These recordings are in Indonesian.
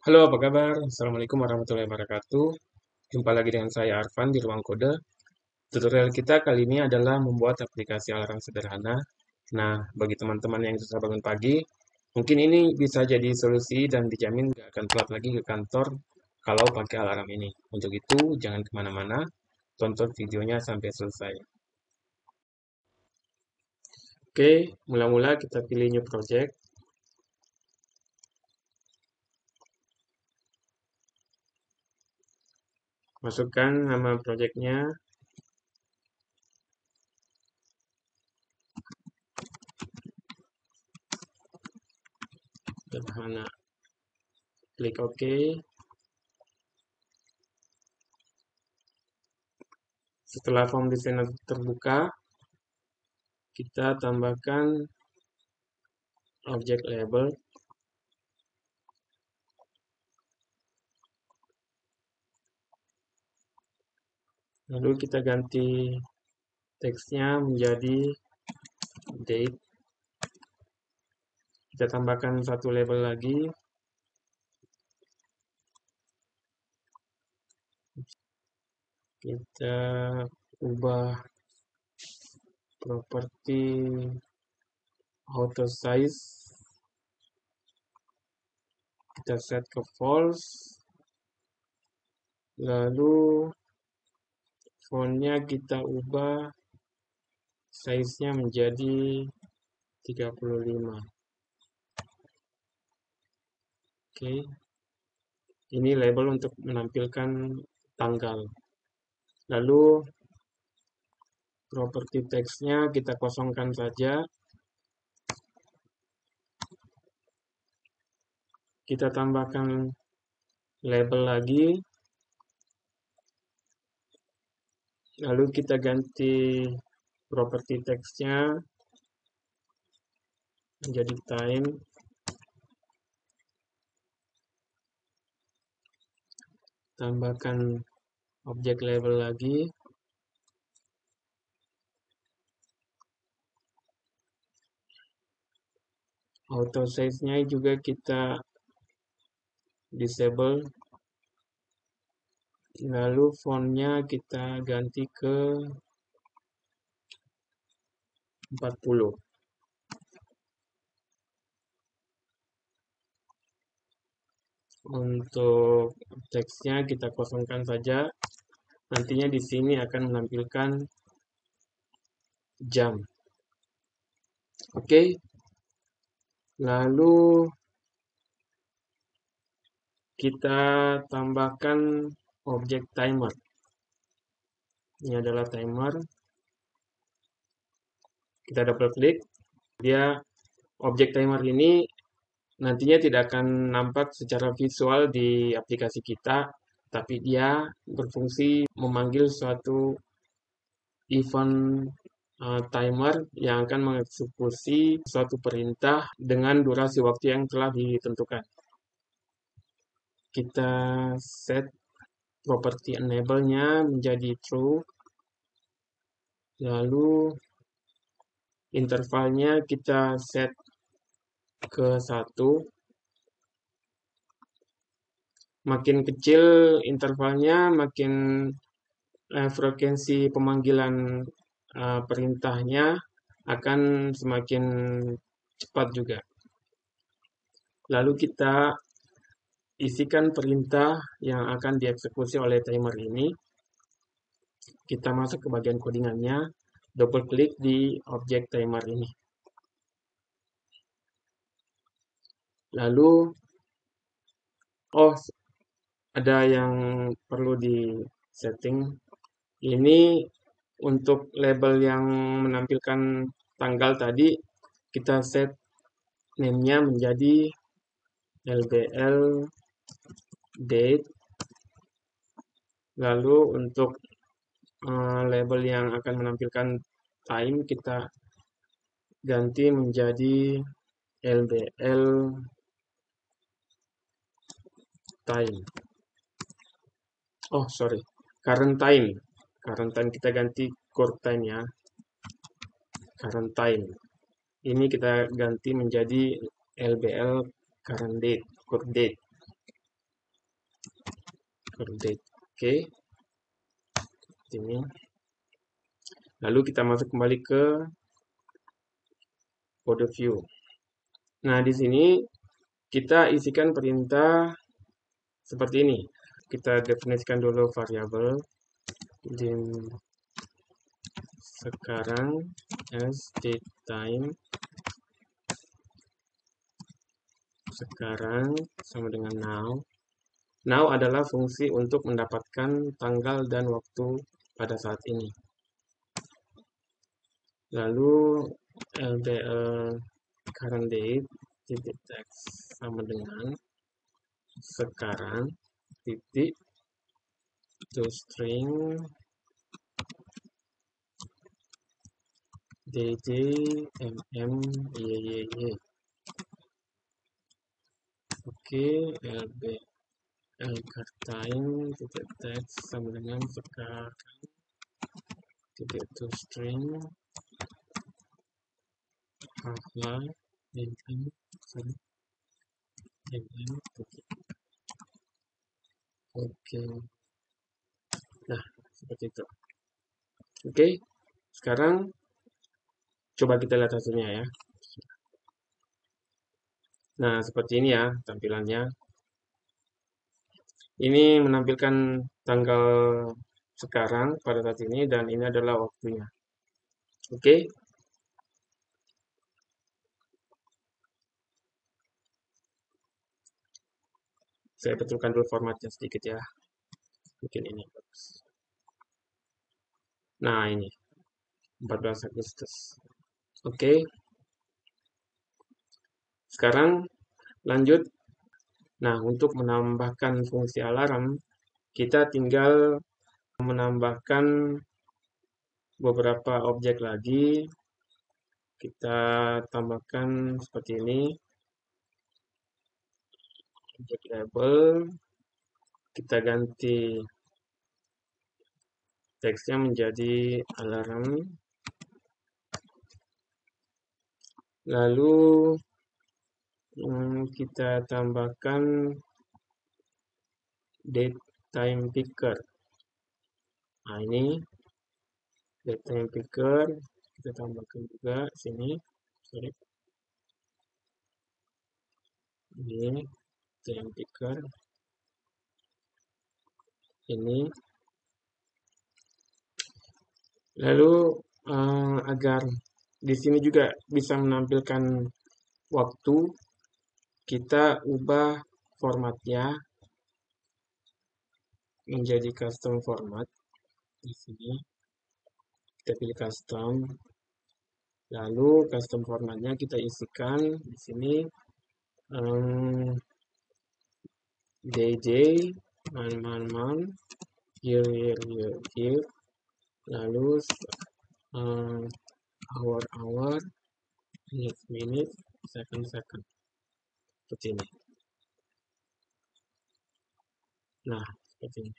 Halo, apa kabar? Assalamualaikum warahmatullahi wabarakatuh. Jumpa lagi dengan saya Arfan di Ruang Kode. Tutorial kita kali ini adalah membuat aplikasi alarm sederhana. Nah, bagi teman-teman yang susah bangun pagi, mungkin ini bisa jadi solusi dan dijamin nggak akan telat lagi ke kantor kalau pakai alarm ini. Untuk itu, jangan kemana-mana, tonton videonya sampai selesai. Oke, mula-mula kita pilih New Project. Masukkan nama projectnya, sederhana. Klik OK. Setelah form desainer terbuka, kita tambahkan objek label, lalu kita ganti teksnya menjadi date. Kita tambahkan satu label lagi, kita ubah properti auto size, kita set ke false, lalu fontnya kita ubah size-nya menjadi 35. Oke, ini label untuk menampilkan tanggal. Lalu properti teksnya kita kosongkan saja. Kita tambahkan label lagi. Lalu kita ganti properti teksnya menjadi time. Tambahkan objek label lagi. Auto size-nya juga kita disable. Lalu font-nya kita ganti ke 40. Untuk teksnya kita kosongkan saja. Nantinya di sini akan menampilkan jam. Oke. Lalu kita tambahkan objek timer. Ini adalah timer. Kita double klik. Dia objek timer ini nantinya tidak akan nampak secara visual di aplikasi kita, tapi dia berfungsi memanggil suatu event timer yang akan mengeksekusi suatu perintah dengan durasi waktu yang telah ditentukan. Kita set property enable-nya menjadi true. Lalu intervalnya kita set ke 1. Makin kecil intervalnya, makin frekuensi pemanggilan perintahnya akan semakin cepat juga. Lalu kita isikan perintah yang akan dieksekusi oleh timer ini. Kita masuk ke bagian codingannya, double klik di objek timer ini. Lalu, ada yang perlu di setting. Ini untuk label yang menampilkan tanggal tadi, kita set name-nya menjadi LBL date. Lalu untuk label yang akan menampilkan time, kita ganti menjadi LBL time. Current time. Current time kita ganti current time ya. Current time. Ini kita ganti menjadi LBL current date, current date. date. Oke, ini. Lalu kita masuk kembali ke kode view. Nah, di sini kita isikan perintah seperti ini. Kita definisikan dulu variabel dim sekarang as datetime sekarang sama dengan now. Now adalah fungsi untuk mendapatkan tanggal dan waktu pada saat ini. Lalu LDL current date titik text sama dengan sekarang titik toString dd yy. Oke, LCarTime titik text sama dengan sekarang titik toString Oke. Nah, seperti itu. Oke, sekarang coba kita lihat hasilnya ya. Nah, seperti ini ya tampilannya. Ini menampilkan tanggal sekarang pada saat ini dan ini adalah waktunya. Oke. Saya betulkan dulu formatnya sedikit ya. Mungkin ini bagus. Nah, ini 14 Agustus. Oke. Sekarang lanjut. Nah, untuk menambahkan fungsi alarm, kita tinggal menambahkan beberapa objek lagi. Kita tambahkan seperti ini. Objek label. Kita ganti teksnya menjadi alarm. Lalu kita tambahkan date time picker. Nah, ini date time picker kita tambahkan juga sini. Sorry. Ini time picker. Ini. Lalu agar di sini juga bisa menampilkan waktu, kita ubah formatnya menjadi custom format. Di sini kita pilih custom. Lalu custom formatnya kita isikan di sini day, month, year. Lalu hour, minute, second. Seperti ini. Nah, seperti ini.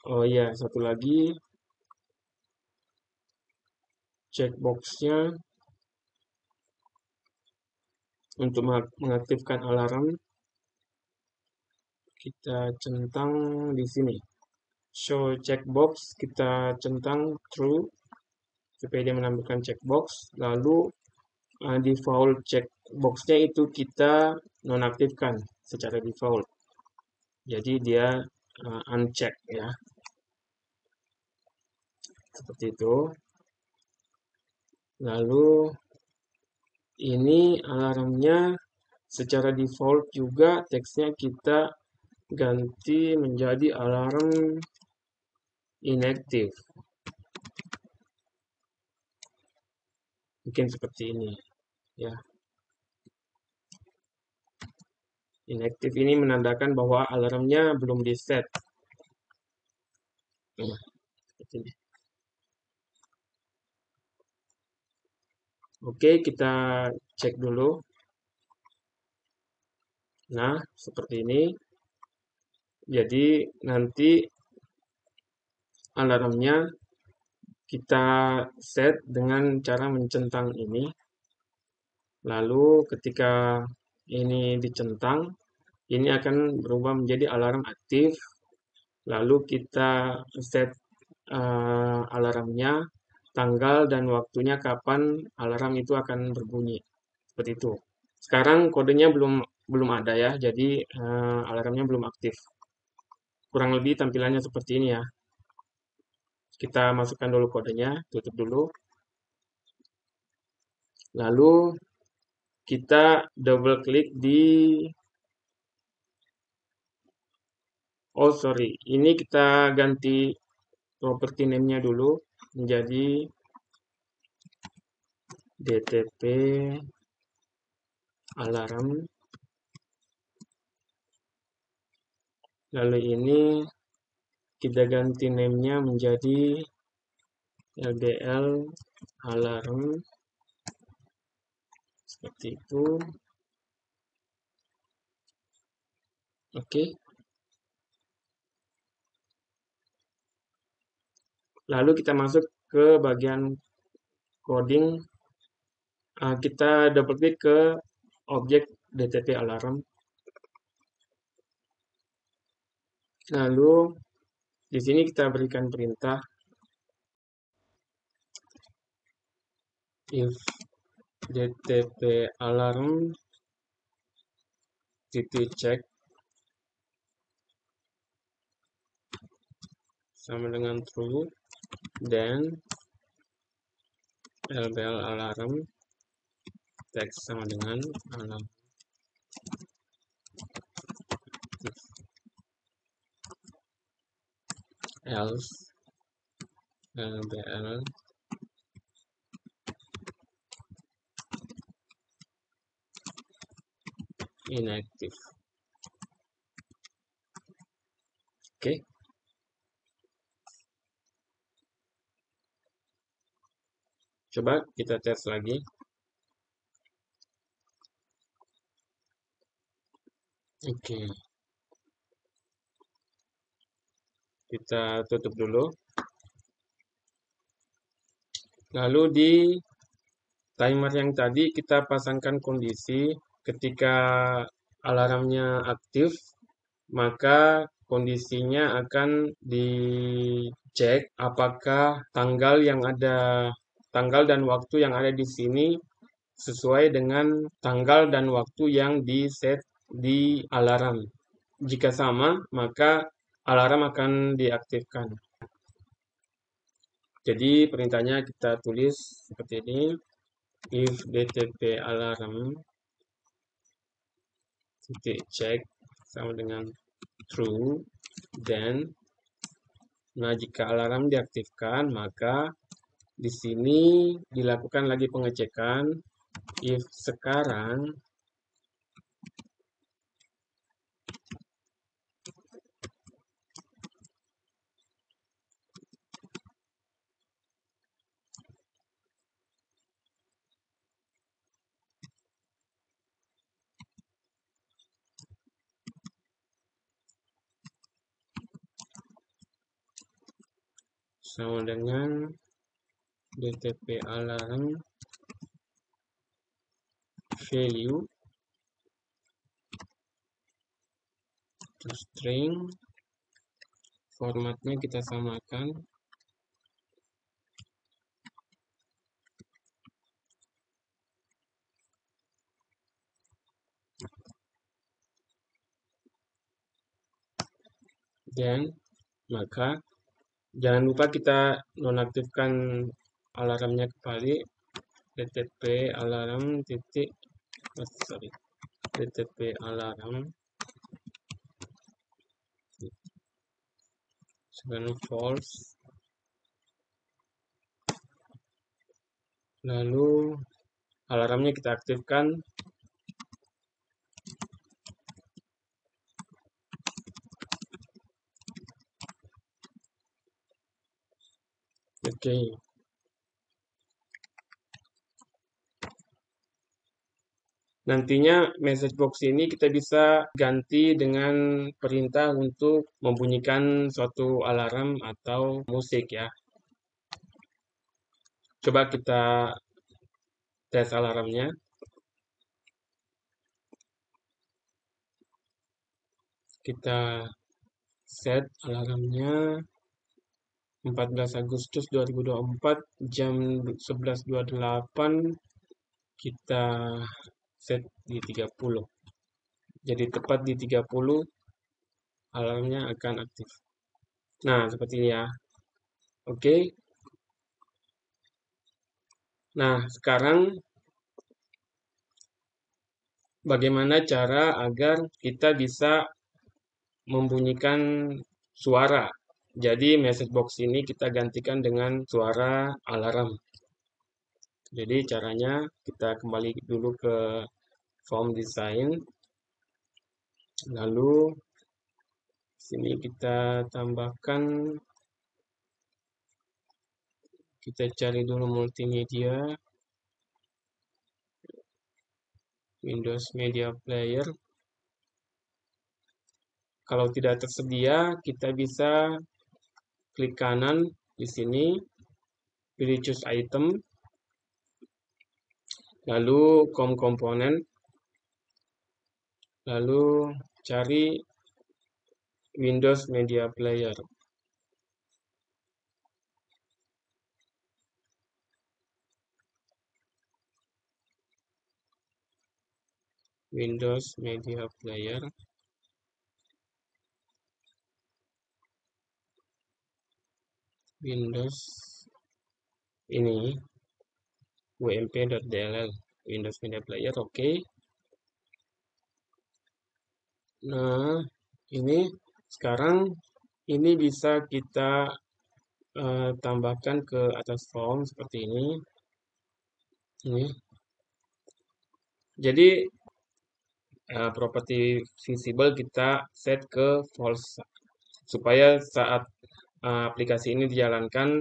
Oh iya, satu lagi. Checkbox-nya untuk mengaktifkan alarm. Kita centang di sini. Show checkbox, kita centang true. Supaya dia menampilkan checkbox. Lalu default checkbox-nya itu kita nonaktifkan secara default. Jadi dia uncheck ya. Seperti itu. Lalu ini alarmnya secara default juga teksnya kita ganti menjadi alarm inactive. Mungkin seperti ini ya. Inactive ini menandakan bahwa alarmnya belum di set. Seperti ini. Oke, kita cek dulu. Nah, seperti ini. Jadi nanti alarmnya kita set dengan cara mencentang ini. Lalu ketika ini dicentang, ini akan berubah menjadi alarm aktif. Lalu kita set alarmnya, tanggal dan waktunya kapan alarm itu akan berbunyi. Seperti itu. Sekarang kodenya belum ada ya, jadi alarmnya belum aktif. Kurang lebih tampilannya seperti ini ya. Kita masukkan dulu kodenya, tutup dulu. Lalu kita double klik di sorry, ini kita ganti property name-nya dulu menjadi DTP alarm. Lalu ini kita ganti name-nya menjadi LDL alarm. Seperti itu. Oke. Lalu kita masuk ke bagian coding. Kita double klik ke objek DTP alarm. Lalu di sini kita berikan perintah if DTP alarm titik check sama dengan true, then LBL alarm text sama dengan alarm. Else LBL inactive. Oke. Coba kita tes lagi. Oke. Kita tutup dulu. Lalu di timer yang tadi kita pasangkan kondisi ketika alarmnya aktif, maka kondisinya akan dicek apakah tanggal dan waktu yang ada di sini sesuai dengan tanggal dan waktu yang di-set di alarm. Jika sama, maka alarm akan diaktifkan. Jadi perintahnya kita tulis seperti ini. If DTP alarm titik check sama dengan true, then jika alarm diaktifkan, maka di sini dilakukan lagi pengecekan if sekarang sama dengan DTP alarm value to string, formatnya kita samakan. Dan maka jangan lupa kita nonaktifkan alarmnya kembali. DTP alarm titik DTP alarm sebenarnya false. Lalu alarmnya kita aktifkan. Oke. Nantinya message box ini kita bisa ganti dengan perintah untuk membunyikan suatu alarm atau musik ya. Coba kita tes alarmnya. Kita set alarmnya 14 Agustus 2024 jam 11.28, kita set di 30. Jadi tepat di 30 alarmnya akan aktif. Nah, seperti ini ya. Oke. Nah, sekarang bagaimana cara agar kita bisa membunyikan suara. Jadi message box ini kita gantikan dengan suara alarm. Jadi caranya kita kembali dulu ke form design. Lalu sini kita tambahkan, kita cari dulu multimedia, Windows Media Player. Kalau tidak tersedia, kita bisa klik kanan di sini, pilih choose item, lalu komponen, lalu cari Windows Media Player. Windows Media Player. Windows ini wmp.dll Windows Media Player, oke. Nah, ini sekarang ini bisa kita tambahkan ke atas form seperti ini. Ini. Jadi properti visible kita set ke false supaya saat aplikasi ini dijalankan,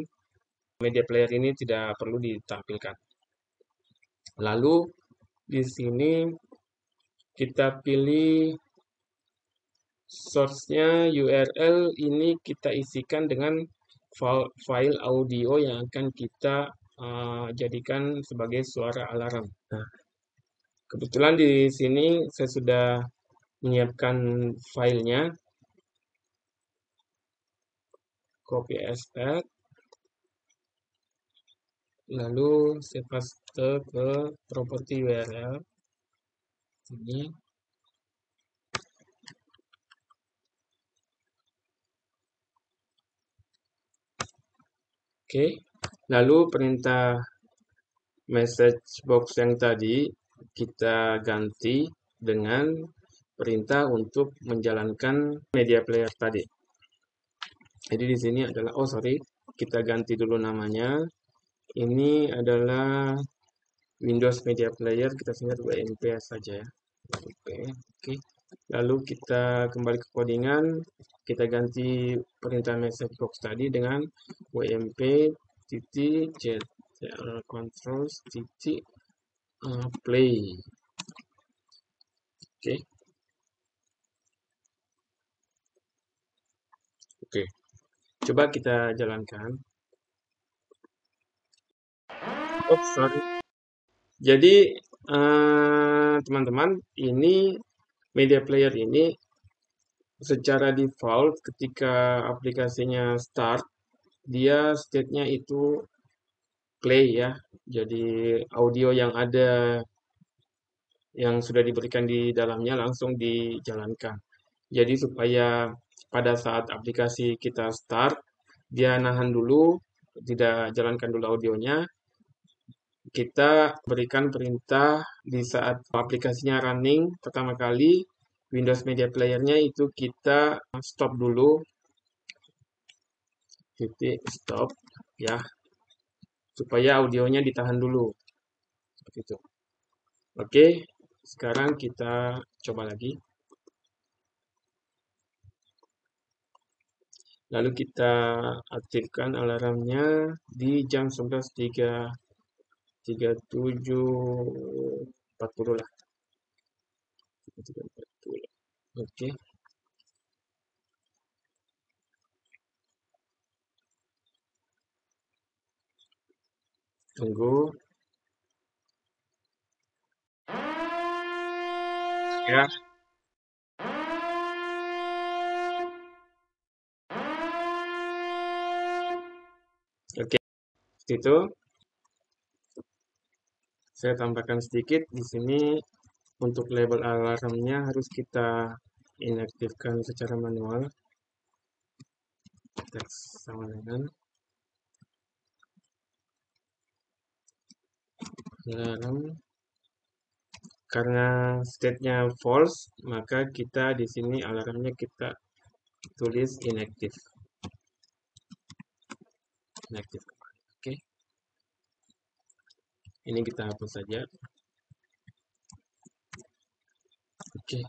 media player ini tidak perlu ditampilkan. Lalu di sini kita pilih source-nya URL, ini kita isikan dengan file audio yang akan kita jadikan sebagai suara alarm. Nah, kebetulan di sini saya sudah menyiapkan filenya. Copy as path. Lalu saya paste ke properti URL. Ini. Oke. Lalu perintah message box yang tadi kita ganti dengan perintah untuk menjalankan media player tadi. Jadi di sini adalah, kita ganti dulu namanya. Ini adalah Windows Media Player, kita singkat WMP saja ya. Oke. Lalu kita kembali ke codingan, kita ganti perintah message box tadi dengan WMP titik controls titik play. Oke. Coba kita jalankan. Sorry. Jadi teman-teman, ini media player ini secara default ketika aplikasinya start, dia state-nya itu play ya. Jadi audio yang ada yang sudah diberikan di dalamnya langsung dijalankan. Jadi supaya pada saat aplikasi kita start, dia nahan dulu, tidak jalankan dulu audionya. Kita berikan perintah di saat aplikasinya running pertama kali, Windows Media Player-nya itu kita stop dulu, titik stop ya, supaya audionya ditahan dulu. Seperti itu. Oke, sekarang kita coba lagi. Lalu kita aktifkan alarmnya di jam 11.37.40 lah. 40. Oke. Tunggu. Ya. itu. Saya tambahkan sedikit di sini untuk label alarmnya harus kita inaktifkan secara manual. Teks sama dengan alarm. Karena state-nya false, maka kita di sini alarmnya kita tulis inactive. Inactive. Oke. Ini kita hapus saja. Oke.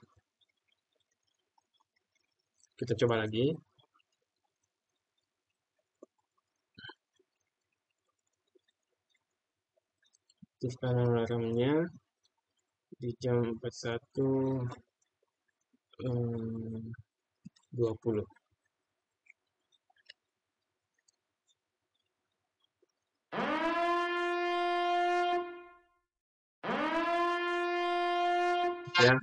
Kita coba lagi. Aktifkan alarmnya di jam 41.20. Ya.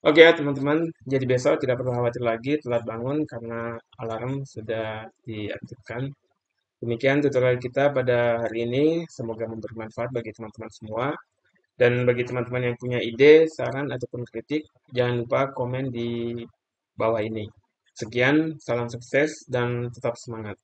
Oke ya teman-teman, jadi besok tidak perlu khawatir lagi telat bangun karena alarm sudah diaktifkan. Demikian tutorial kita pada hari ini, semoga memberi manfaat bagi teman-teman semua. Dan bagi teman-teman yang punya ide, saran, ataupun kritik, jangan lupa komen di bawah ini. Sekian, salam sukses, dan tetap semangat.